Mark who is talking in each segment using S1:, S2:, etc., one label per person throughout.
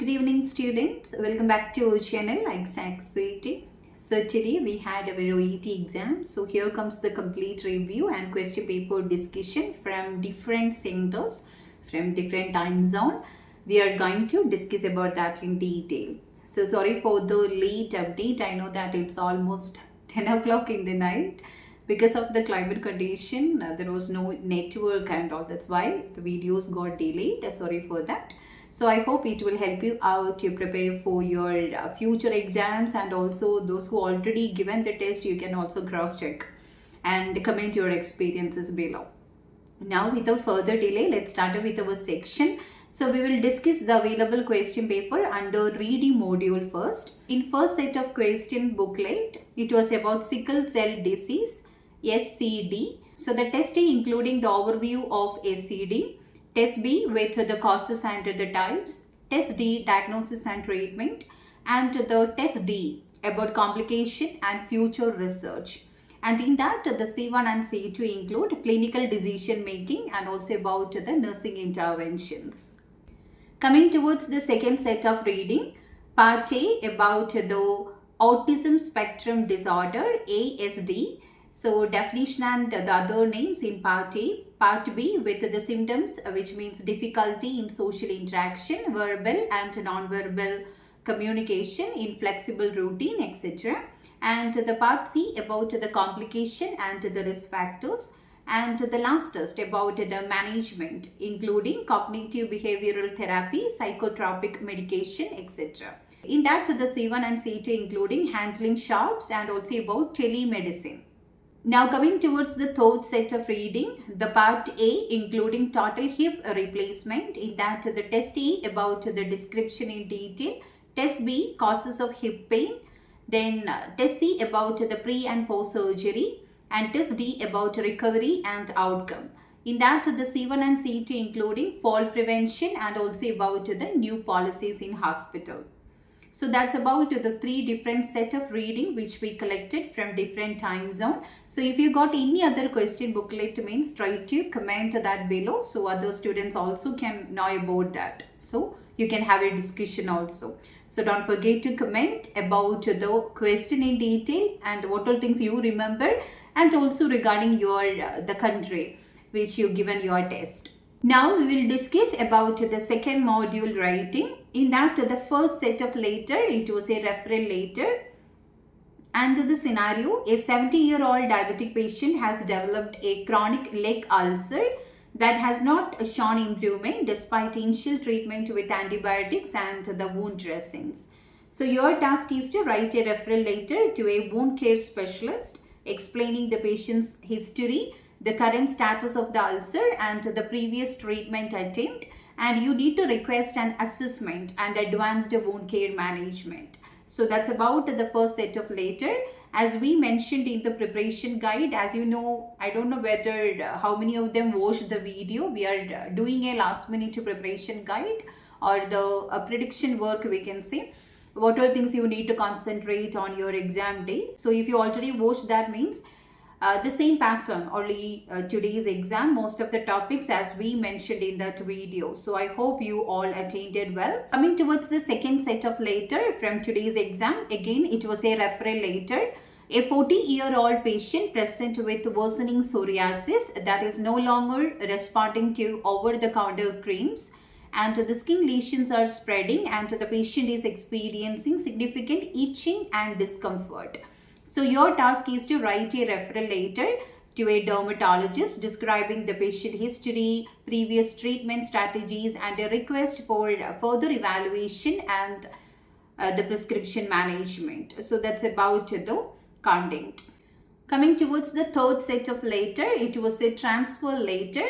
S1: Good evening students, welcome back to our channel Ach'z. So today we had our OET exam. So here comes the complete review and question paper discussion from different centers, from different time zone. We are going to discuss about that in detail. So sorry for the late update. I know that it's almost 10 o'clock in the night. Because of the climate condition, there was no network and all. That's why the videos got delayed. Sorry for that. So I hope it will help you out to prepare for your future exams, and also those who already given the test, you can also cross check and comment your experiences below. Now without further delay, let's start with our section. So we will discuss the available question paper under reading module first. In first set of question booklet, it was about sickle cell disease, SCD. So the test A including the overview of SCD. Test B with the causes and the types, Test D diagnosis and treatment, and the Test D about complication and future research. And in that, the C1 and C2 include clinical decision making and also about the nursing interventions. Coming towards the second set of reading, Part A about the autism spectrum disorder, ASD. So definition and the other names in Part A. Part B with the symptoms, which means difficulty in social interaction, verbal and non-verbal communication, inflexible routine, etc. And the Part C about the complication and the risk factors. And the last test about the management, including cognitive behavioral therapy, psychotropic medication, etc. In that, the C1 and C2 including handling sharps and also about telemedicine. Now coming towards the third set of reading, the Part A including total hip replacement. In that, the Test A about the description in detail, Test B causes of hip pain, then Test C about the pre and post surgery, and Test D about recovery and outcome. In that, the C1 and C2 including fall prevention and also about the new policies in hospital. So that's about the three different set of reading which we collected from different time zone. So if you got any other question booklet, means try to comment that below so other students also can know about that. So you can have a discussion also. So don't forget to comment about the question in detail and what all things you remember, and also regarding your the country which you given your test. Now we will discuss about the second module writing. In that, the first set of letter, it was a referral letter. And the scenario, a 70-year-old diabetic patient has developed a chronic leg ulcer that has not shown improvement despite initial treatment with antibiotics and the wound dressings. So your task is to write a referral letter to a wound care specialist explaining the patient's history, the current status of the ulcer and the previous treatment attempt, and you need to request an assessment and advanced wound care management. So that's about the first set of letter. As we mentioned in the preparation guide, as you know, I don't know whether how many of them watched the video. We are doing a last minute preparation guide or the prediction work, we can say. What are things you need to concentrate on your exam day. So if you already watched, that means the same pattern, only today's exam, most of the topics as we mentioned in that video. So I hope you all attended well. Coming towards the second set of letter from today's exam, again it was a referral letter. A 40-year-old patient present with worsening psoriasis that is no longer responding to over-the-counter creams, and the skin lesions are spreading and the patient is experiencing significant itching and discomfort. So your task is to write a referral letter to a dermatologist describing the patient history, previous treatment strategies, and a request for further evaluation and the prescription management. So that's about the content. Coming towards the third set of letter, it was a transfer letter.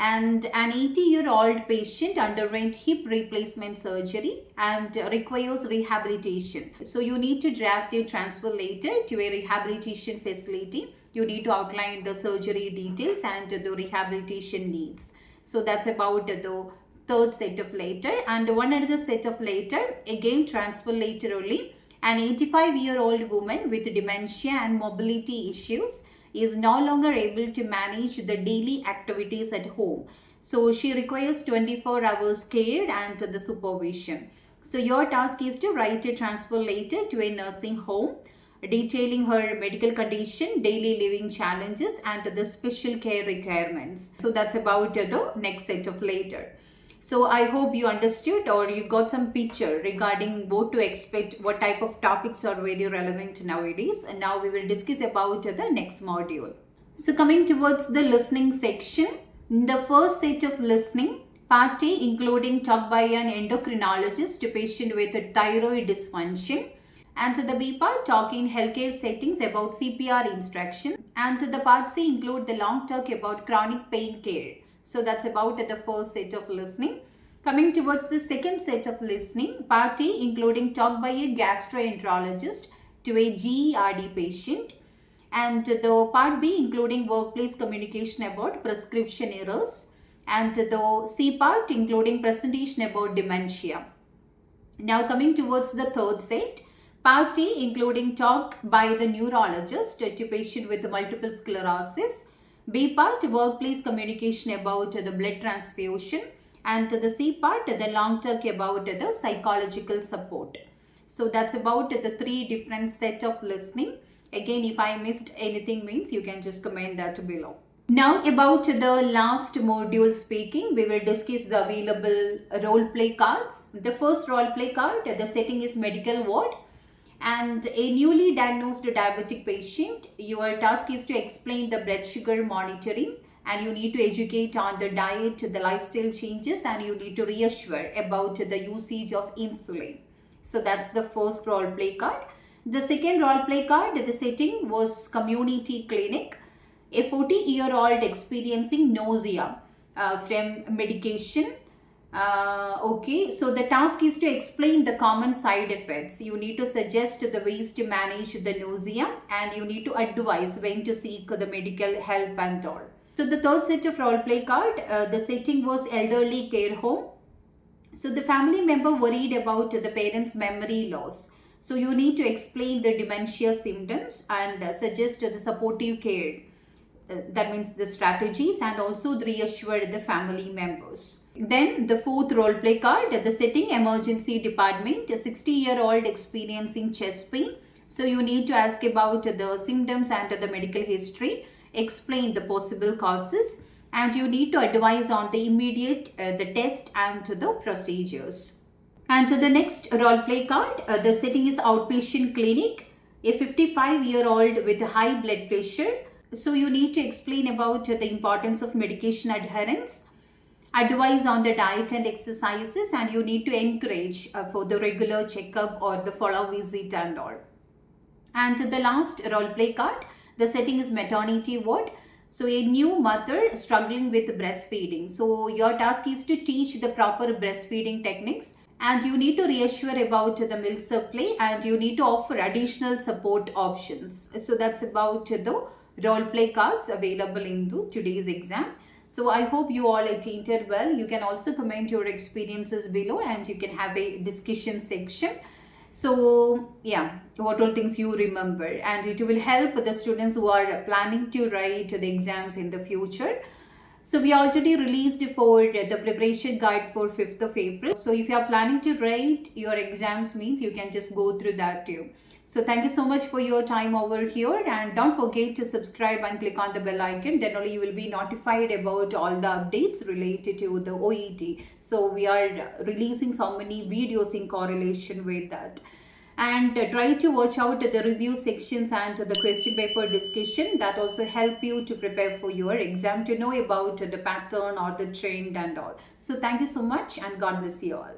S1: And an 80-year-old patient underwent hip replacement surgery and requires rehabilitation. So you need to draft a transfer letter to a rehabilitation facility. You need to outline the surgery details and the rehabilitation needs. So that's about the third set of letter. And one other set of letter, again transfer letter only. An 85-year-old woman with dementia and mobility issues is no longer able to manage the daily activities at home. So she requires 24 hours care and the supervision. So your task is to write a transfer letter to a nursing home detailing her medical condition, daily living challenges and the special care requirements. So that's about the next set of letter. So I hope you understood or you got some picture regarding what to expect, what type of topics are very relevant nowadays. And now we will discuss about the next module. So coming towards the listening section, in the first set of listening, part A including talk by an endocrinologist to patient with a thyroid dysfunction, and the B part talk in healthcare settings about CPR instruction, and the part C include the long talk about chronic pain care. So that's about the first set of listening. Coming towards the second set of listening, part A including talk by a gastroenterologist to a GERD patient, and the part B including workplace communication about prescription errors, and the C part including presentation about dementia. Now coming towards the third set, part A including talk by the neurologist to patient with multiple sclerosis, B part workplace communication about the blood transfusion, and the C part the long talk about the psychological support. So that's about the three different set of listening. Again, if I missed anything means you can just comment that below. Now about the last module speaking, we will discuss the available role play cards. The first role play card, the setting is medical ward and a newly diagnosed diabetic patient. Your task is to explain the blood sugar monitoring and you need to educate on the diet, the lifestyle changes, and you need to reassure about the usage of insulin. So that's the first role play card. The second role play card, the setting was community clinic. A 40-year-old experiencing nausea from medication. Okay, so the task is to explain the common side effects. You need to suggest the ways to manage the nausea and you need to advise when to seek the medical help and all. So the third set of role play card, the setting was elderly care home. So the family member worried about the parents' memory loss. So you need to explain the dementia symptoms and suggest the supportive care. That means the strategies and also reassure the family members. Then the fourth role play card, the setting emergency department, a 60-year-old experiencing chest pain. So you need to ask about the symptoms and the medical history, explain the possible causes, and you need to advise on the immediate the test and the procedures. And the next role play card, the setting is outpatient clinic, a 55-year-old with high blood pressure. So you need to explain about the importance of medication adherence, advise on the diet and exercises, and you need to encourage for the regular checkup or the follow visit and all. And the last role play card, the setting is maternity ward. So a new mother struggling with breastfeeding. So your task is to teach the proper breastfeeding techniques and you need to reassure about the milk supply and you need to offer additional support options. So that's about the role play cards available in today's exam. So I hope you all attended well. You can also comment your experiences below and you can have a discussion section. So yeah, what all things you remember, and it will help the students who are planning to write the exams in the future. So we already released for the preparation guide for 5th of April. So if you are planning to write your exams means you can just go through that too. So thank you so much for your time over here, and don't forget to subscribe and click on the bell icon. Then only you will be notified about all the updates related to the OET. So we are releasing so many videos in correlation with that. And try to watch out the review sections and the question paper discussion. That also help you to prepare for your exam, to know about the pattern or the trend and all. So thank you so much and God bless you all.